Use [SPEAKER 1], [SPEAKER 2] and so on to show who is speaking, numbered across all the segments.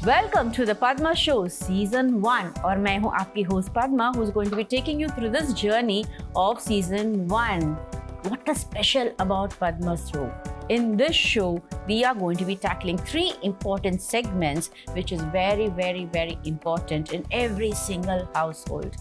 [SPEAKER 1] Welcome to the Padma Show Season 1 और मैं हूँ आपकी host Padma who's going to be taking you through this journey of Season 1. What is special about Padma Show? In this show, we are going to be tackling 3 important segments which is very important in every single household.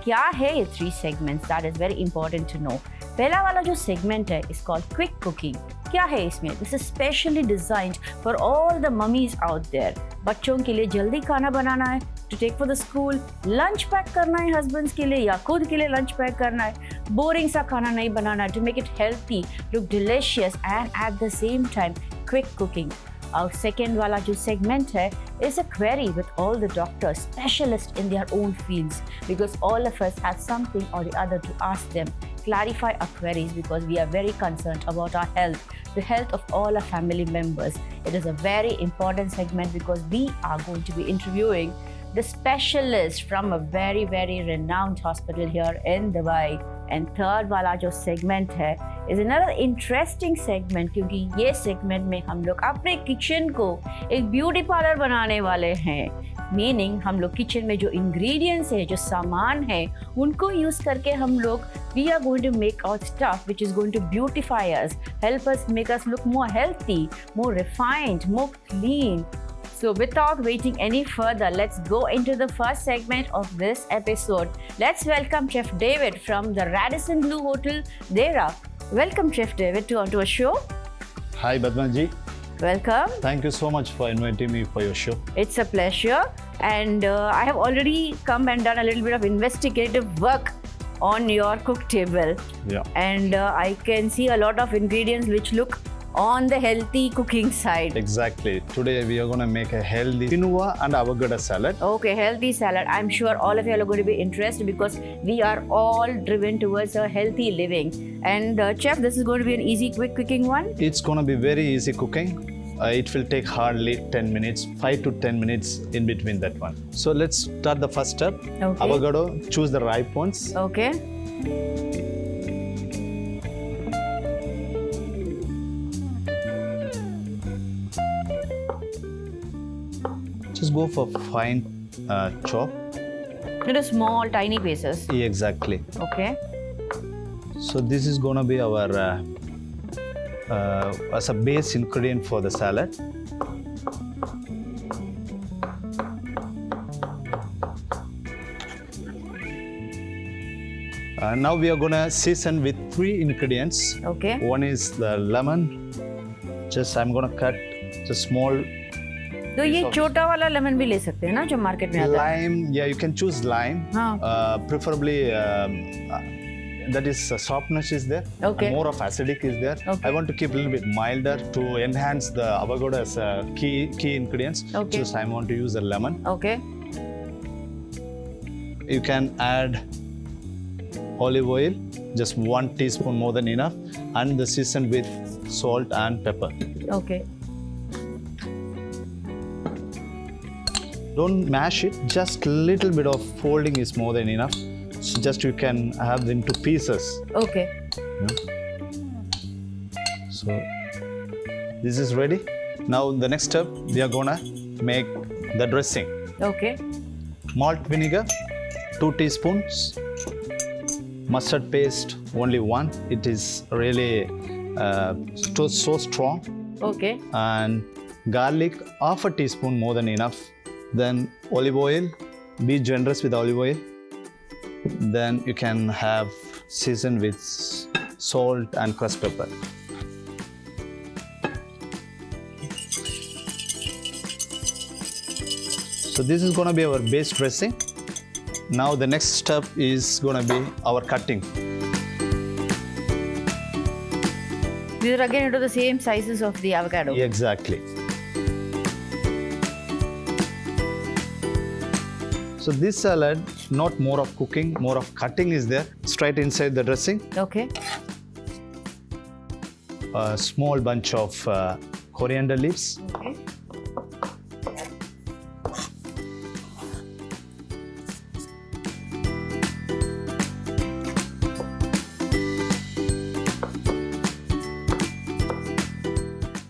[SPEAKER 1] क्या है ये 3 segments? That is very important to know. पहला वाला जो segment है is called quick cooking. क्या है इसमें? This is specially designed for all the mummies out there. बच्चों के लिए जल्दी खाना बनाना है, to take for the school, lunch pack करना है husbands के लिए या खुद के लिए lunch pack करना है, boring सा खाना नहीं बनाना है, to make it healthy, look delicious and at the same time quick cooking. Our second वाला जो segment है is a query with all the doctors, specialists in their own fields, because all of us have something or the other to ask them. Clarify our queries because we are very concerned about our health, the health of all our family members. It is a very important segment because we are going to be interviewing the specialist from a very renowned hospital here in Dubai. And third वाला जो segment है is another interesting segment क्योंकि ये segment में हम लोग अपने kitchen को एक beauty parlor बनाने वाले हैं. Meaning हम लोग kitchen में जो ingredients है, जो सामान है, उनको use करके हम लोग we are going to make our stuff which is going to beautify us, help us make us look more healthy, more refined, more clean. So without waiting any further, let's go into the first segment of this episode. Let's welcome Chef David from the Radisson Blu Hotel, Dera. Welcome Chef David to our show.
[SPEAKER 2] Hi Padma ji.
[SPEAKER 1] Welcome.
[SPEAKER 2] Thank you so much for inviting me for your show.
[SPEAKER 1] It's a pleasure. And I have already come and done a little bit of investigative work on your cook table.
[SPEAKER 2] Yeah.
[SPEAKER 1] And I can see a lot of ingredients which look on the healthy cooking side.
[SPEAKER 2] Exactly. Today we are going to make a healthy quinoa and avocado salad.
[SPEAKER 1] Okay, healthy salad. I'm sure all of you are going to be interested because we are all driven towards a healthy living. And Chef, this is going to be an easy, quick cooking one?
[SPEAKER 2] It's going to be very easy cooking. It will take hardly 10 minutes, 5 to 10 minutes in between that one. So let's start the first step.
[SPEAKER 1] Okay.
[SPEAKER 2] Avocado, choose the ripe ones.
[SPEAKER 1] Okay.
[SPEAKER 2] Just go for fine chop.
[SPEAKER 1] Little small, tiny pieces.
[SPEAKER 2] Yeah, exactly.
[SPEAKER 1] Okay.
[SPEAKER 2] So this is going to be our as a base ingredient for the salad. Now we are going to season with 3 ingredients.
[SPEAKER 1] Okay.
[SPEAKER 2] One is the lemon. Just I'm going to cut just small.
[SPEAKER 1] तो ये छोटा वाला lemon भी ले सकते हैं ना जो मार्केट में आता है.
[SPEAKER 2] Lime, yeah, you can choose lime.
[SPEAKER 1] हाँ.
[SPEAKER 2] Preferably that is softness is there.
[SPEAKER 1] Okay.
[SPEAKER 2] More of acidic is there.
[SPEAKER 1] Okay.
[SPEAKER 2] I want to keep a little bit milder to enhance the avocado as a key ingredients.
[SPEAKER 1] Okay.
[SPEAKER 2] Just I want to use the lemon.
[SPEAKER 1] Okay.
[SPEAKER 2] You can add olive oil, just 1 teaspoon more than enough, and the season with salt and pepper.
[SPEAKER 1] Okay.
[SPEAKER 2] Don't mash it, just little bit of folding is more than enough. So just you can have them into pieces.
[SPEAKER 1] Okay.
[SPEAKER 2] So this is ready. Now the next step, we are gonna make the dressing.
[SPEAKER 1] Okay.
[SPEAKER 2] Malt vinegar, 2 teaspoons. Mustard paste, only 1. It is really so strong.
[SPEAKER 1] Okay.
[SPEAKER 2] And garlic, half a teaspoon more than enough. Then olive oil, be generous with olive oil. Then you can have season with salt and crushed pepper. So this is going to be our base dressing. Now the next step is going to be our cutting.
[SPEAKER 1] These are again into the same sizes of the avocado.
[SPEAKER 2] Exactly. So this salad, not more of cooking, more of cutting is there, straight inside the dressing.
[SPEAKER 1] Okay.
[SPEAKER 2] A small bunch of coriander leaves.
[SPEAKER 1] Okay.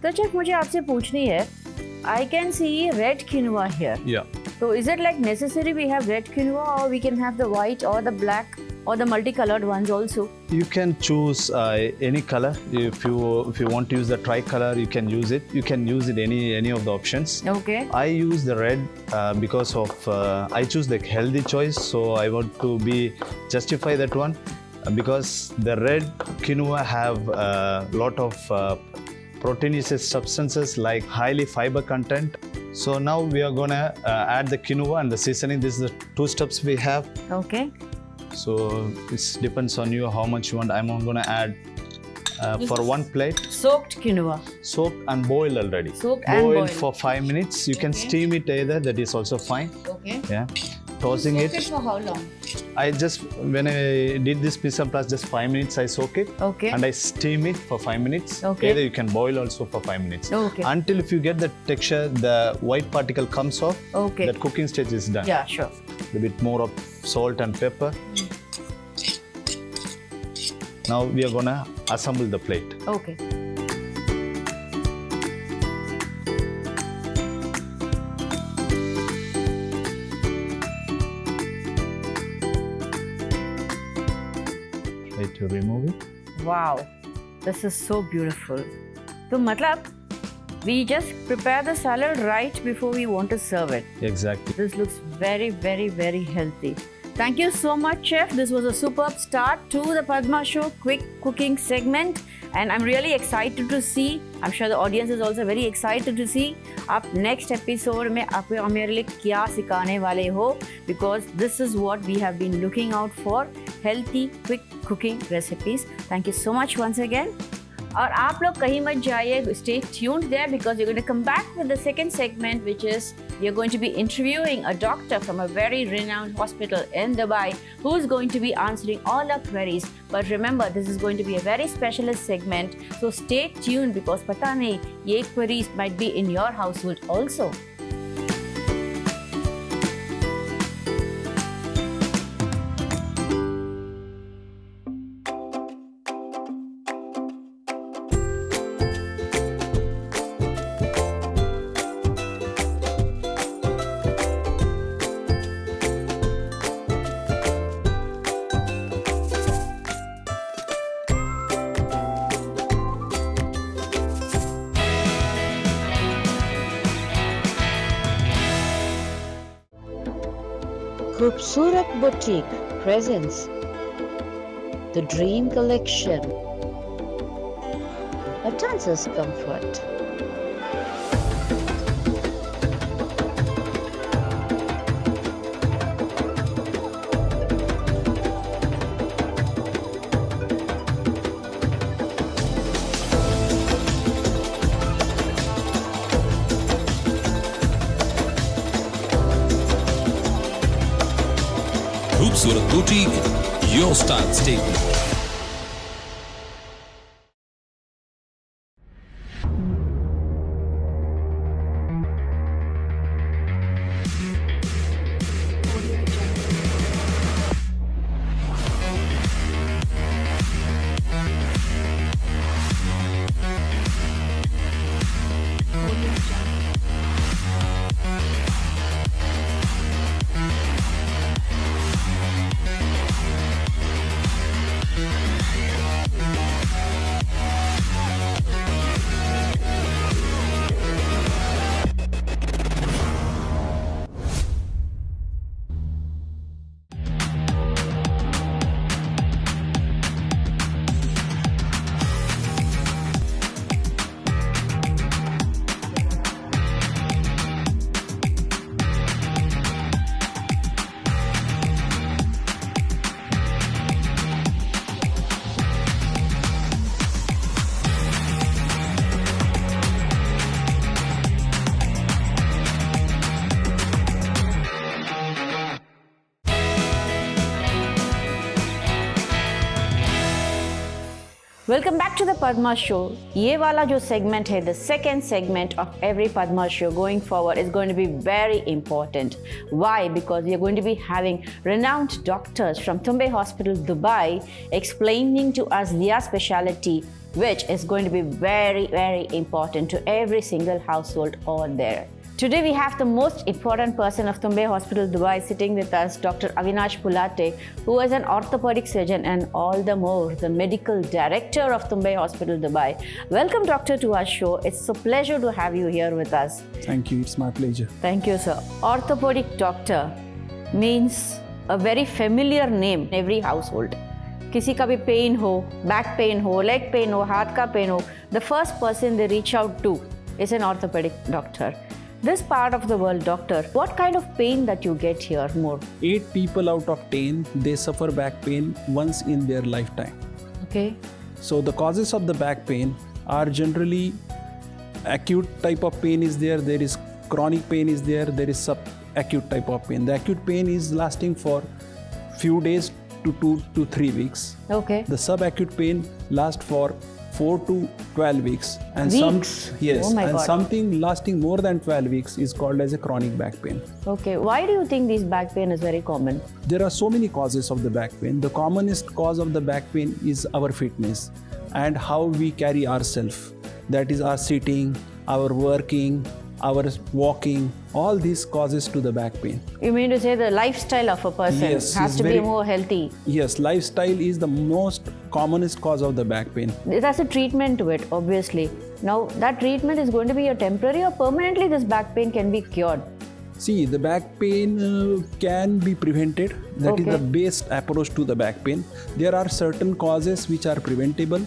[SPEAKER 1] तो chef मुझे आपसे पूछनी है I can see red quinoa here.
[SPEAKER 2] Yeah.
[SPEAKER 1] So is it like necessary we have red quinoa, or we can have the white or the black or the multicolored ones also?
[SPEAKER 2] You can choose any color. If you want to use the tricolor, you can use it. You can use it any of the options.
[SPEAKER 1] Okay.
[SPEAKER 2] I use the red because of I choose the healthy choice, so I want to justify that one because the red quinoa have a lot of proteinous substances like highly fiber content. So now we are gonna add the quinoa and the seasoning. This is the 2 steps we have.
[SPEAKER 1] Okay.
[SPEAKER 2] So this depends on you how much you want. I'm gonna add for 1 plate.
[SPEAKER 1] Soaked quinoa.
[SPEAKER 2] Soaked and boiled already.
[SPEAKER 1] Soaked and boiled.
[SPEAKER 2] For 5 minutes. You can steam it either. That is also fine.
[SPEAKER 1] Okay.
[SPEAKER 2] Yeah. Tossing
[SPEAKER 1] Soak it for how long?
[SPEAKER 2] When I did this pizza plus just 5 minutes I soak it.
[SPEAKER 1] Okay.
[SPEAKER 2] And I steam it for 5 minutes.
[SPEAKER 1] Okay.
[SPEAKER 2] Either you can boil also for 5 minutes.
[SPEAKER 1] Okay.
[SPEAKER 2] Until if you get the texture, the white particle comes off.
[SPEAKER 1] Okay.
[SPEAKER 2] That cooking stage is done.
[SPEAKER 1] Yeah, sure.
[SPEAKER 2] A bit more of salt and pepper. Now we are gonna assemble the plate.
[SPEAKER 1] Okay.
[SPEAKER 2] Try to remove it.
[SPEAKER 1] Wow, this is so beautiful. So, matlab, we just prepare the salad right before we want to serve it.
[SPEAKER 2] Exactly.
[SPEAKER 1] This looks very, very, very healthy. Thank you so much, Chef. This was a superb start to the Padma Show quick cooking segment, and I'm really excited to see. I'm sure the audience is also very excited to see. आप next episode में आप हमारे लिए क्या सिखाने वाले हो, because this is what we have been looking out for, healthy quick cooking recipes. Thank you so much once again. और आप लोग कहीं मत जाइए, stay tuned there because we're going to come back with the second segment, which is we are going to be interviewing a doctor from a very renowned hospital in Dubai who's going to be answering all our queries. But remember, this is going to be a very specialist segment, so stay tuned because pata nahi, ye queries might be in your household also.
[SPEAKER 3] Khoobsurat Boutique presents the Dream Collection, a dancer's comfort.
[SPEAKER 4] Khoobsurat Boutique, your style statement.
[SPEAKER 1] Welcome back to the Padma Show. ये वाला जो segment है, the second segment of every Padma Show going forward is going to be very important. Why? Because we are going to be having renowned doctors from Tumbe Hospital, Dubai, explaining to us their specialty, which is going to be very, very important to every single household on there. Today we have the most important person of Tumbai Hospital, Dubai sitting with us, Dr. Avinash Pulate, who is an orthopedic surgeon and all the more the medical director of Tumbai Hospital, Dubai. Welcome, doctor, to our show. It's a pleasure to have you here with us.
[SPEAKER 5] Thank you, it's my pleasure.
[SPEAKER 1] Thank you, sir. Orthopedic doctor means a very familiar name in every household. किसी का भी pain हो, back pain हो, leg pain हो, हाथ का pain हो, the first person they reach out to is an orthopedic doctor. This part of the world, doctor, what kind of pain that you get here more?
[SPEAKER 5] 8 people out of 10, they suffer back pain once in their lifetime.
[SPEAKER 1] Okay.
[SPEAKER 5] So the causes of the back pain are generally acute type of pain is there is chronic pain is there is sub-acute type of pain. The acute pain is lasting for few days to 2 to 3 weeks.
[SPEAKER 1] Okay.
[SPEAKER 5] The sub-acute pain lasts for 4 to 12 weeks. And
[SPEAKER 1] Weeks? Oh my God.
[SPEAKER 5] something lasting more than 12 weeks is called as a chronic back pain.
[SPEAKER 1] Okay. Why do you think this back pain is very common?
[SPEAKER 5] There are so many causes of the back pain. The commonest cause of the back pain is our fitness and how we carry ourselves. That is our sitting, our working, our walking, all these causes to the back pain.
[SPEAKER 1] You mean to say the lifestyle of a person
[SPEAKER 5] Yes,
[SPEAKER 1] has
[SPEAKER 5] it's
[SPEAKER 1] to be
[SPEAKER 5] very-
[SPEAKER 1] more healthy?
[SPEAKER 5] Yes, lifestyle is the most commonest cause of the back pain.
[SPEAKER 1] There's a treatment to it, obviously. Now, that treatment is going to be a temporary or permanently this back pain can be cured?
[SPEAKER 5] See, the back pain can be prevented. That is
[SPEAKER 1] Okay.
[SPEAKER 5] the best approach to the back pain. There are certain causes which are preventable.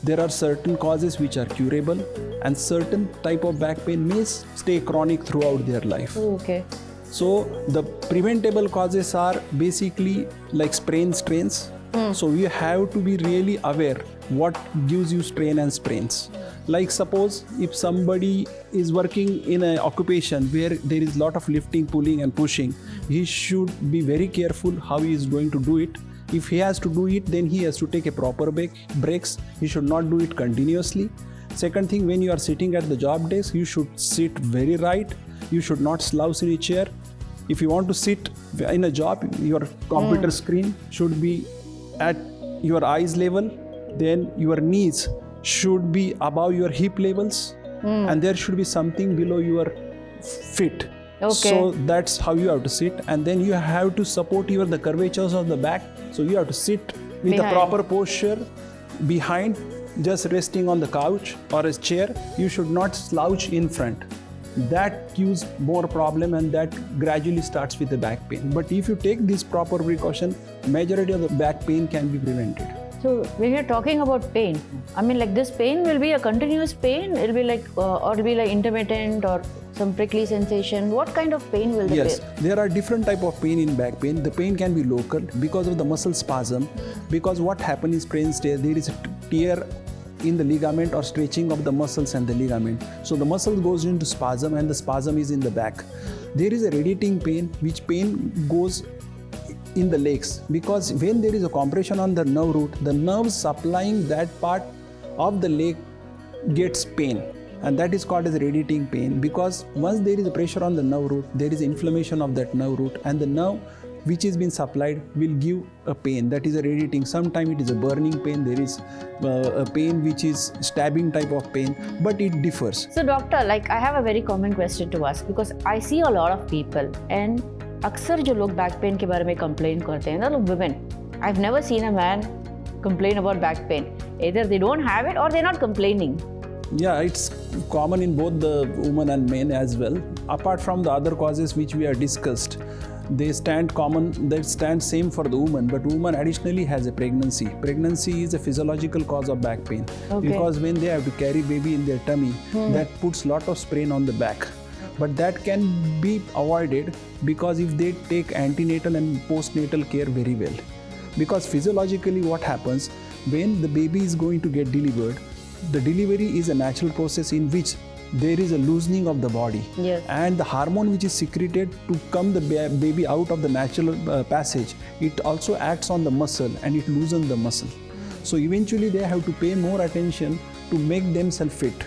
[SPEAKER 5] There are certain causes which are curable, and certain type of back pain may stay chronic throughout their life.
[SPEAKER 1] Okay.
[SPEAKER 5] So the preventable causes are basically like strains. So you have to be really aware what gives you strain and sprains. Like suppose if somebody is working in an occupation where there is a lot of lifting, pulling and pushing, he should be very careful how he is going to do it. If he has to do it, then he has to take a proper breaks. He should not do it continuously. Second thing, when you are sitting at the job desk, you should sit very right. You should not slouch in a chair. If you want to sit in a job, your computer screen should be at your eyes level. Then your knees should be above your hip levels. And there should be something below your feet.
[SPEAKER 1] Okay.
[SPEAKER 5] So that's how you have to sit. And then you have to support the curvatures of the back. So you have to sit with
[SPEAKER 1] Behind.
[SPEAKER 5] a proper posture behind, just resting on the couch or a chair. You should not slouch in front. That gives more problem, and that gradually starts with the back pain. But if you take this proper precaution, majority of the back pain can be prevented.
[SPEAKER 1] So when you're talking about pain, I mean like this pain will be a continuous pain, it'll be like, or it'll be like intermittent or some prickly sensation. What kind of pain will
[SPEAKER 5] Yes,
[SPEAKER 1] be?
[SPEAKER 5] there are different type of pain in back pain. The pain can be local because of the muscle spasm. Because what happens is brain state, there is a tear in the ligament or stretching of the muscles and the ligament. So the muscle goes into spasm and the spasm is in the back. There is a radiating pain, which pain goes in the legs, because when there is a compression on the nerve root, the nerves supplying that part of the leg gets pain, and that is called as radiating pain. Because once there is a pressure on the nerve root, there is inflammation of that nerve root, and the nerve which is being supplied will give a pain that is a radiating. Sometimes it is a burning pain, there is a pain which is stabbing type of pain, but it differs.
[SPEAKER 1] So doctor, like I have a very common question to ask because I see a lot of people and अक्सर जो लोग back pain के बारे में complain करते हैं ना, लोग women, I've never seen a man complain about back pain. Either they don't have it or they're not complaining.
[SPEAKER 5] Yeah, it's common in both the women and men as well. Apart from the other causes which we have discussed, they stand same for the woman, but woman additionally has a pregnancy. Pregnancy is a physiological cause of back pain.
[SPEAKER 1] Okay.
[SPEAKER 5] Because when they have to carry baby in their tummy, that puts lot of strain on the back. But that can be avoided because if they take antenatal and postnatal care very well. Because physiologically what happens, when the baby is going to get delivered, the delivery is a natural process in which there is a loosening of the body.
[SPEAKER 1] Yes.
[SPEAKER 5] And the hormone which is secreted to come the baby out of the natural passage, it also acts on the muscle and it loosens the muscle. So eventually they have to pay more attention to make themselves fit.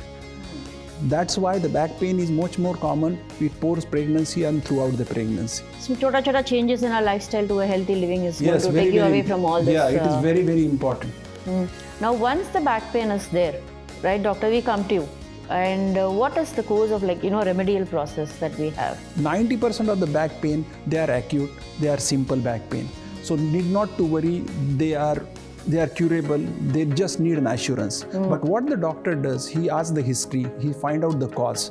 [SPEAKER 5] That's why the back pain is much more common with post-pregnancy and throughout the pregnancy.
[SPEAKER 1] So chota changes in our lifestyle to a healthy living is going to
[SPEAKER 5] very,
[SPEAKER 1] take you
[SPEAKER 5] very-
[SPEAKER 1] away from all this.
[SPEAKER 5] Yeah, it is very, very important.
[SPEAKER 1] Now, once the back pain is there, right, doctor, we come to you. And what is the course of remedial process that we have?
[SPEAKER 5] 90% of the back pain, they are acute, they are simple back pain. So need not to worry, they are curable, they just need an assurance. But what the doctor does, he asks the history, he find out the cause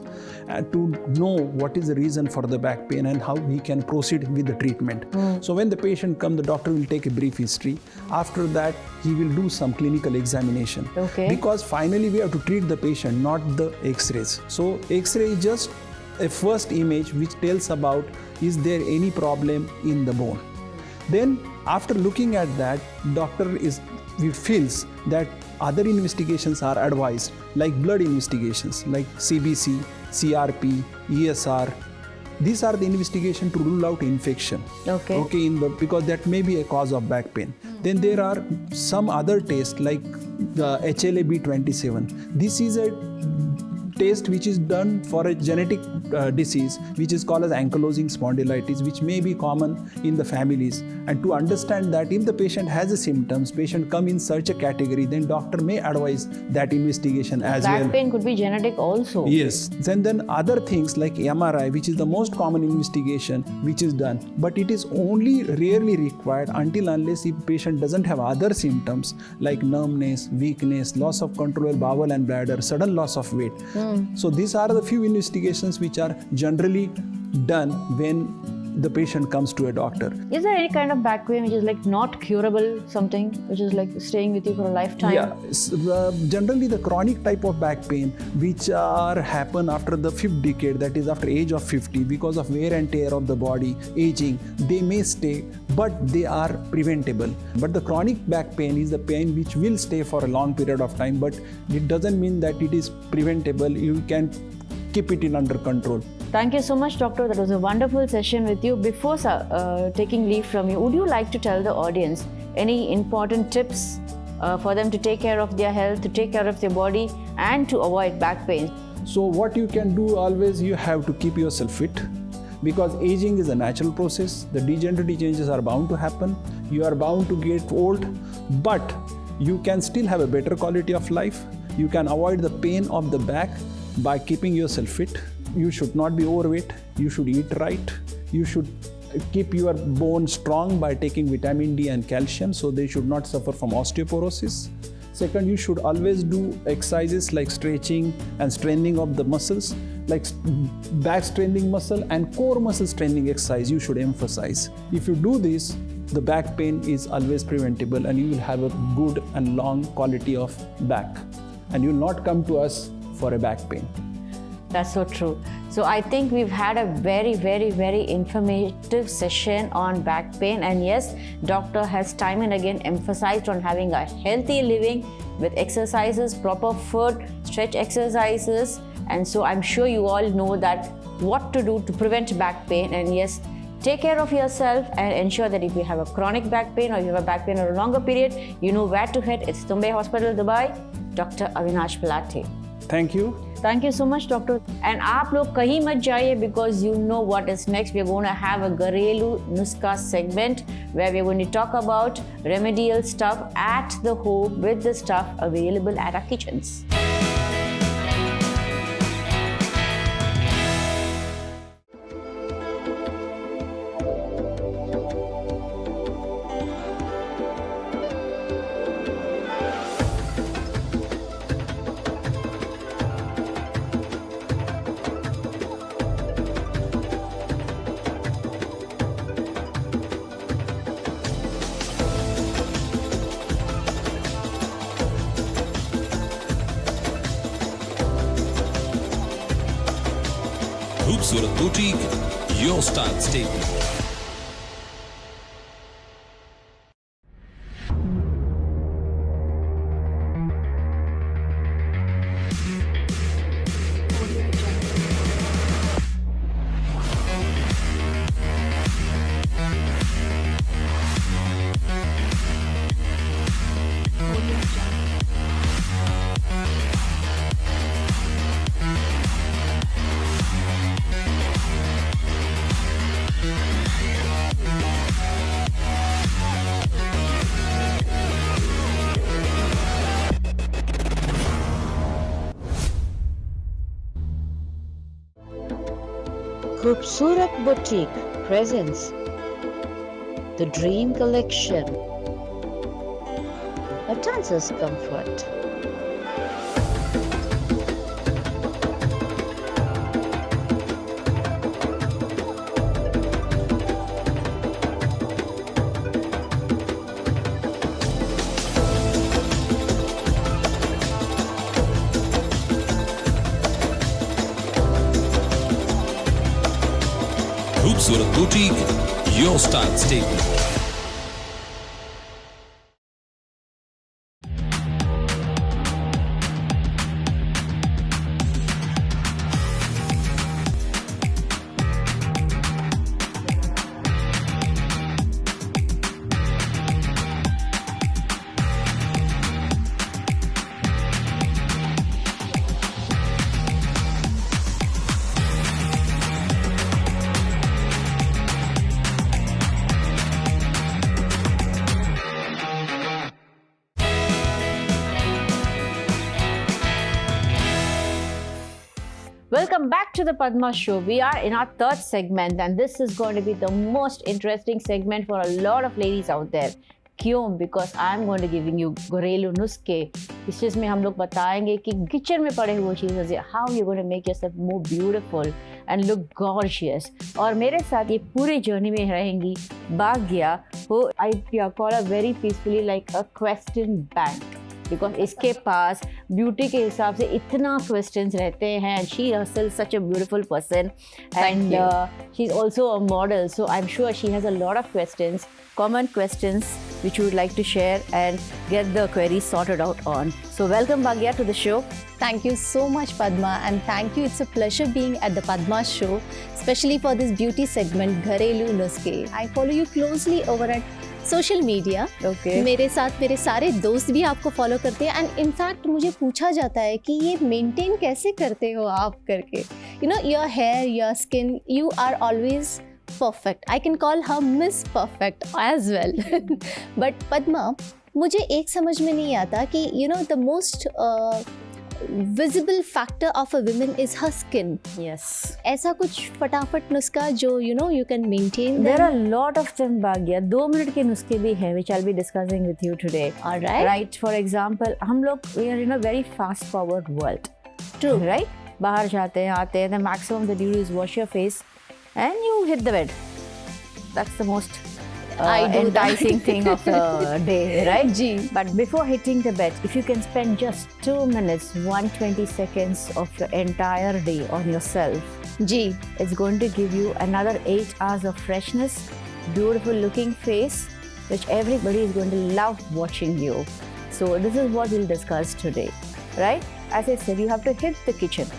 [SPEAKER 5] to know what is the reason for the back pain and how he can proceed with the treatment. So when the patient comes, the doctor will take a brief history. After that, he will do some clinical examination.
[SPEAKER 1] Okay.
[SPEAKER 5] Because finally we have to treat the patient, not the x-rays. So x-ray is just a first image which tells about is there any problem in the bone. Then after looking at that, doctor feels that other investigations are advised, like blood investigations, like CBC, CRP, ESR. These are the investigation to rule out infection.
[SPEAKER 1] Okay.
[SPEAKER 5] Because that may be a cause of back pain. Then there are some other tests like the HLA-B27. This is a test which is done for a genetic disease which is called as ankylosing spondylitis, which may be common in the families. And to understand that if the patient has the symptoms, patient come in such a category, then doctor may advise that investigation as well.
[SPEAKER 1] Back pain could be genetic also.
[SPEAKER 5] Yes. Then other things like MRI, which is the most common investigation which is done, but it is only rarely required until unless if patient doesn't have other symptoms like numbness, weakness, loss of control of bowel and bladder, sudden loss of weight. So these are the few investigations which are generally done when the patient comes to a doctor.
[SPEAKER 1] Is there any kind of back pain which is like not curable, something which is like staying with you for a lifetime?
[SPEAKER 5] Yeah, generally the chronic type of back pain which happen after the fifth decade, that is after age of 50, because of wear and tear of the body, aging, they may stay, but they are preventable. But the chronic back pain is the pain which will stay for a long period of time, but it doesn't mean that it is preventable. You can keep it in under control.
[SPEAKER 1] Thank you so much, doctor. That was a wonderful session with you. Before taking leave from you, would you like to tell the audience any important tips for them to take care of their health, to take care of their body, and to avoid back pain?
[SPEAKER 5] So what you can do always, you have to keep yourself fit, because aging is a natural process. The degenerative changes are bound to happen. You are bound to get old, but you can still have a better quality of life. You can avoid the pain of the back by keeping yourself fit. You should not be overweight. You should eat right. You should keep your bone strong by taking vitamin D and calcium, so they should not suffer from osteoporosis. Second, you should always do exercises like stretching and strengthening of the muscles, like back strengthening muscle and core muscle strengthening exercise you should emphasize. If you do this, the back pain is always preventable and you will have a good and long quality of back. And you will not come to us for a back pain.
[SPEAKER 1] That's so true. So I think we've had a very, very, very informative session on back pain. And yes, doctor has time and again emphasized on having a healthy living with exercises, proper food, stretch exercises. And so I'm sure you all know that what to do to prevent back pain. And yes, take care of yourself and ensure that if you have a chronic back pain or if you have a back pain over a longer period, you know where to head. It's Tumbe Hospital, Dubai. Dr. Avinash Pilate.
[SPEAKER 5] Thank you.
[SPEAKER 1] Thank you so much, doctor. And आप लोग कहीं मत जाइए, because you know what is next. We're going to have a घरेलू नुस्खा segment where we're going to talk about remedial stuff at the home with the stuff available at our kitchens.
[SPEAKER 4] Khoobsurat Boutique, your style statement.
[SPEAKER 3] Khoobsurat Boutique presents the Dream Collection, a dancer's comfort.
[SPEAKER 4] Khoobsurat Boutique, your style statement.
[SPEAKER 1] Welcome back to the Padma Show. We are in our third segment and this is going to be the most interesting segment for a lot of ladies out there. क्यों? Because I'm going to giving you घरेलू नुस्खे. इस चीज़ में हम लोग बताएंगे कि kitchen में पड़े हुए चीज़ों से how you're going to make yourself more beautiful and look gorgeous. और मेरे साथ ये पूरी जर्नी में रहेंगी भाग्या, who I call her very peacefully like a question bank. Because इसके पास ब्यूटी के हिसाब से इतना क्वेश्चंस रहते हैं. She herself such a beautiful person and she's also a model, so I'm sure she has a lot of questions, common questions which you would like to share and get the queries sorted out on. So welcome Bhagya to the show.
[SPEAKER 6] Thank you so much, Padma, and thank you. It's a pleasure being at the Padma Show, especially for this beauty segment, Gharelu Nuske. I follow you closely over at social media. मेरे साथ मेरे सारे दोस्त भी आपको follow करते हैं and in fact मुझे पूछा जाता है कि ये मेंटेन कैसे करते हो आप करके. You know your hair, your skin, you are always perfect. I can call her miss perfect as well. But Padma, मुझे एक समझ में नहीं आता कि you know the most visible factor of a woman is her skin.
[SPEAKER 1] Yes.
[SPEAKER 6] ऐसा कुछ फटाफट नुस्खा जो you know you can maintain them?
[SPEAKER 1] There are a lot of them Bhagya. 2 minute के नुस्खे भी हैं which I'll be discussing with you today.
[SPEAKER 6] All right.
[SPEAKER 1] Right. For example, हम लोग we are in a very fast forward world.
[SPEAKER 6] True.
[SPEAKER 1] Right. बाहर जाते हैं आते हैं. The maximum that you do is wash your face and you hit the bed. That's the most enticing thing of the day, right?
[SPEAKER 6] Ji.
[SPEAKER 1] But before hitting the bed, if you can spend just 2 minutes, 120 seconds of your entire day on yourself,
[SPEAKER 6] Ji.
[SPEAKER 1] it's going to give you another 8 hours of freshness, beautiful looking face, which everybody is going to love watching you. So this is what we'll discuss today, right? As I said, you have to hit the kitchen,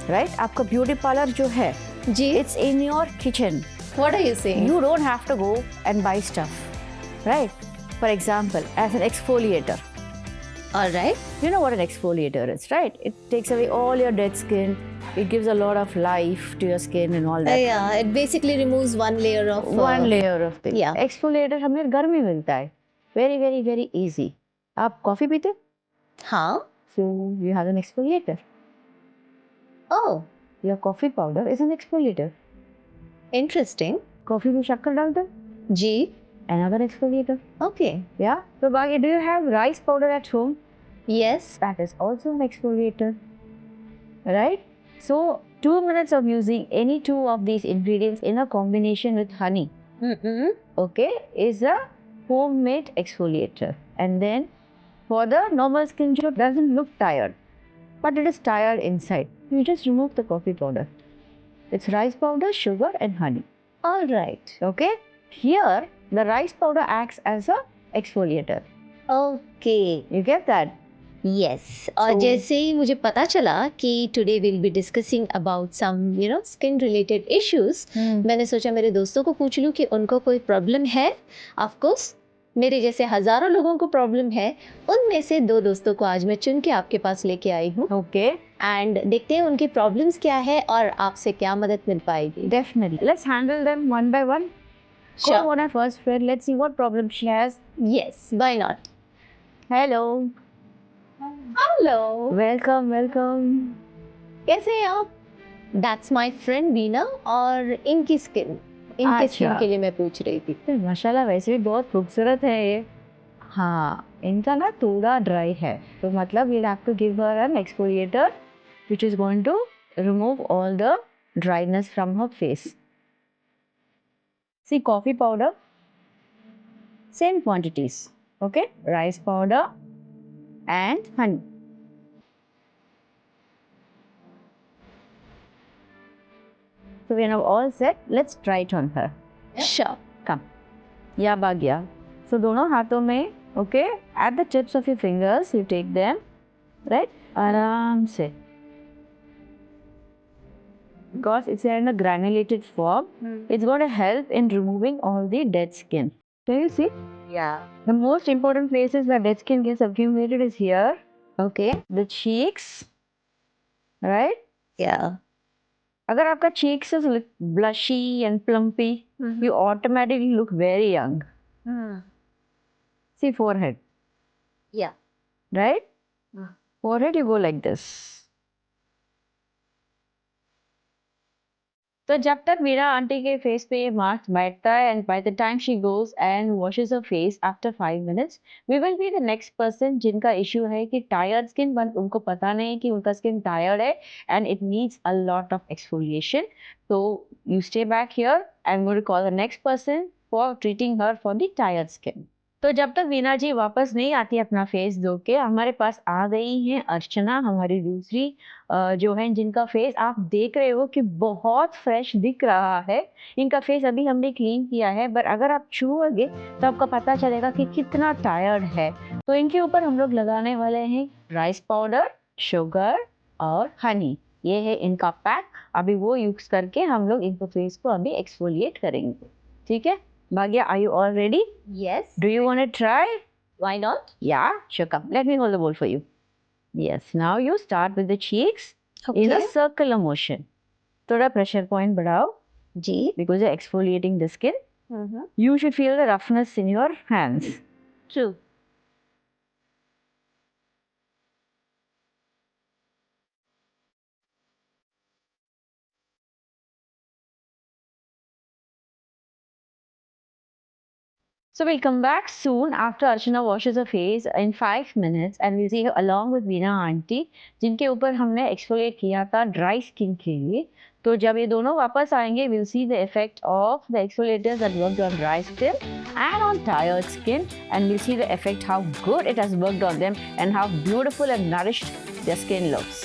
[SPEAKER 1] right? आपका beauty parlor जो है,
[SPEAKER 6] Ji.
[SPEAKER 1] it's in your kitchen.
[SPEAKER 6] What are you saying?
[SPEAKER 1] You don't have to go and buy stuff, right? For example, as an exfoliator.
[SPEAKER 6] All right.
[SPEAKER 1] You know what an exfoliator is, right? It takes away all your dead skin. It gives a lot of life to your skin and all that.
[SPEAKER 6] Yeah, it basically removes one layer of
[SPEAKER 1] One layer of thing.
[SPEAKER 6] Yeah.
[SPEAKER 1] Exfoliator हमें घर में मिलता है. Very, very, very easy. आप coffee पीते?
[SPEAKER 6] हाँ.
[SPEAKER 1] So you have an exfoliator.
[SPEAKER 6] Oh.
[SPEAKER 1] Your coffee powder is an exfoliator.
[SPEAKER 6] Interesting.
[SPEAKER 1] Coffee में शक्कर डालते?
[SPEAKER 6] Ji.
[SPEAKER 1] Another exfoliator.
[SPEAKER 6] Okay.
[SPEAKER 1] Yeah. So Bhagya, do you have rice powder at home?
[SPEAKER 6] Yes.
[SPEAKER 1] That is also an exfoliator, right? So 2 minutes of using any 2 of these ingredients in a combination with honey, okay, is a homemade exfoliator. And then for the normal skin who doesn't look tired, but it is tired inside, you just remove the coffee powder. It's rice powder, sugar and honey.
[SPEAKER 6] All right.
[SPEAKER 1] Okay? Here, the rice powder acts as a exfoliator.
[SPEAKER 6] Okay.
[SPEAKER 1] You get that?
[SPEAKER 6] Yes. और जैसे ही मुझे पता चला कि today we'll be discussing about some you know skin related issues, मैंने सोचा मेरे दोस्तों को पूछ लूँ कि उनको कोई प्रॉब्लम है. Of course, मेरे जैसे हजारों लोगों को प्रॉब्लम है. उनमें से 2 दोस्तों को आज मैं चुन के आपके पास लेके आई हूँ.
[SPEAKER 1] Okay.
[SPEAKER 6] एंड देखते हैं उनकी प्रॉब्लम्स क्या है और आपसे क्या मदद मिल पाएगी.
[SPEAKER 1] Definitely. Let's handle them one by one.
[SPEAKER 6] Sure.
[SPEAKER 1] Call on our first friend. Let's see what problem she has.
[SPEAKER 6] Yes, why not?
[SPEAKER 1] Hello.
[SPEAKER 6] Hello.
[SPEAKER 1] Welcome, welcome.
[SPEAKER 6] कैसे हैं आप? दैट्स माय फ्रेंड वीना और इनकी स्किन के लिए मैं पूछ रही थी।
[SPEAKER 1] तो माशाल्लाह वैसे भी बहुत खूबसूरत है ये। हाँ, इनका ना थोड़ा ड्राई है, तो मतलब we'll have to give her an exfoliator which is going to remove all the dryness from her face. See, coffee powder, same quantities, okay? Rice powder and honey. So we are now all set. Let's try it on her.
[SPEAKER 6] Sure.
[SPEAKER 1] Come. या बागिया. So दोनों हाथों में, okay? At the tips of your fingers, you take them, right? आराम से. Because it's in a granulated form, it's going to help in removing all the dead skin. Can you see?
[SPEAKER 6] Yeah.
[SPEAKER 1] The most important places where dead skin gets accumulated is here,
[SPEAKER 6] Okay.
[SPEAKER 1] the cheeks, right?
[SPEAKER 6] Yeah.
[SPEAKER 1] अगर आपका cheeks is blushy and plumpy, you automatically look very young. See forehead,
[SPEAKER 6] Yeah.
[SPEAKER 1] right? Forehead, you go like this. तो जब तक Veena aunty के face पे ये mask बैठता है and by the time she goes and washes her face after 5 minutes we will be the next person जिनका issue है कि टायर्ड स्किन, बट उनको पता नहीं कि उनका स्किन टायर्ड है and it needs a lot of exfoliation. तो you stay back here and will call the next person for treating her for the tired skin. तो जब तक वीना जी वापस नहीं आती अपना फेस धो के, हमारे पास आ गई हैं अर्चना, हमारी दूसरी जो है जिनका फेस आप देख रहे हो कि बहुत फ्रेश दिख रहा है. इनका फेस अभी हमने क्लीन किया है, बट अगर आप छूओगे तो आपको पता चलेगा कि कितना टायर्ड है. तो इनके ऊपर हम लोग लगाने वाले हैं राइस पाउडर, शुगर और हनी. ये है इनका पैक. अभी वो यूज करके हम लोग इनके फेस को अभी एक्सफोलिएट करेंगे. ठीक है Bhagya, are you all ready?
[SPEAKER 6] Yes.
[SPEAKER 1] Do you want to try?
[SPEAKER 6] Why not?
[SPEAKER 1] Yeah, sure, come. Let me hold the bowl for you. Yes, now you start with the cheeks in a circular motion. थोड़ा pressure point बढ़ाओ.
[SPEAKER 6] जी.
[SPEAKER 1] Because you're exfoliating the skin. You should feel the roughness in your hands.
[SPEAKER 6] True.
[SPEAKER 1] So we'll come back soon after Archana washes her face in 5 minutes and we'll see her along with Veena aunty जिनके ऊपर हमने exfoliate किया था dry skin के लिए. तो जब ये दोनों वापस आएंगे we'll see the effect of the exfoliators that worked on dry skin and on tired skin, and we'll see the effect how good it has worked on them and how beautiful and nourished their skin looks.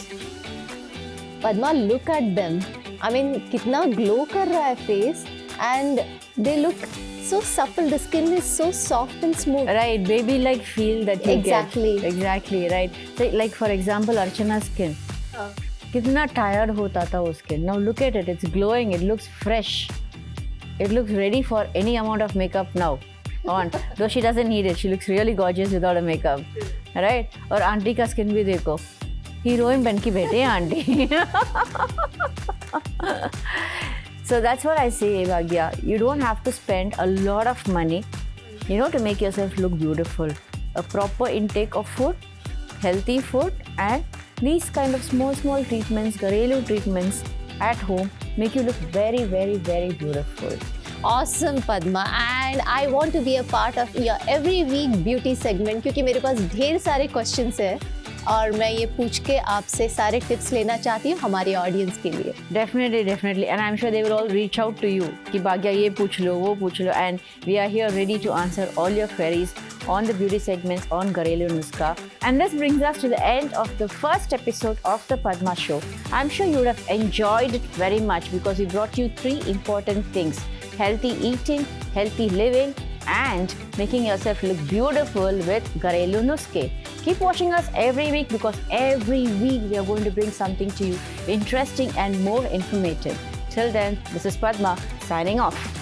[SPEAKER 6] Padma, look at them. I mean, कितना glow कर रहा है face and they look so supple. The skin is so soft and smooth.
[SPEAKER 1] Right, baby like feel that you
[SPEAKER 6] Exactly.
[SPEAKER 1] get. Exactly, right. So like for example, Archana's skin. कितना tired होता था वो skin. Now look at it, it's glowing, it looks fresh. It looks ready for any amount of makeup now on. Though she doesn't need it, she looks really gorgeous without a makeup. Right? और aunty का skin भी देखो. Heroine बन के बैठे हैं aunty. So that's what I say, Bhagya. You don't have to spend a lot of money, to make yourself look beautiful. A proper intake of food, healthy food, and these kind of small treatments, Gharelu treatments at home make you look very, very, very beautiful.
[SPEAKER 6] Awesome, Padma. And I want to be a part of your every week beauty segment क्योंकि मेरे पास ढेर सारे questions हैं और मैं ये पूछ के आपसे सारे टिप्स लेना चाहती हूँ हमारे ऑडियंस के लिए.
[SPEAKER 1] Definitely. And I'm sure they will all reach out to you कि भाग्या ये पूछ लो, वो पूछ लो. And we are here ready to answer all your queries on the beauty segments on Gharelu Nuska. And this brings us to the end of the first episode of the Padma Show. I'm sure you would have enjoyed it very much because we brought you 3 important things: healthy eating, healthy living, and making yourself look beautiful with Gharelu Nuske. Keep watching us every week because every week we are going to bring something to you interesting and more informative. Till then, this is Padma signing off.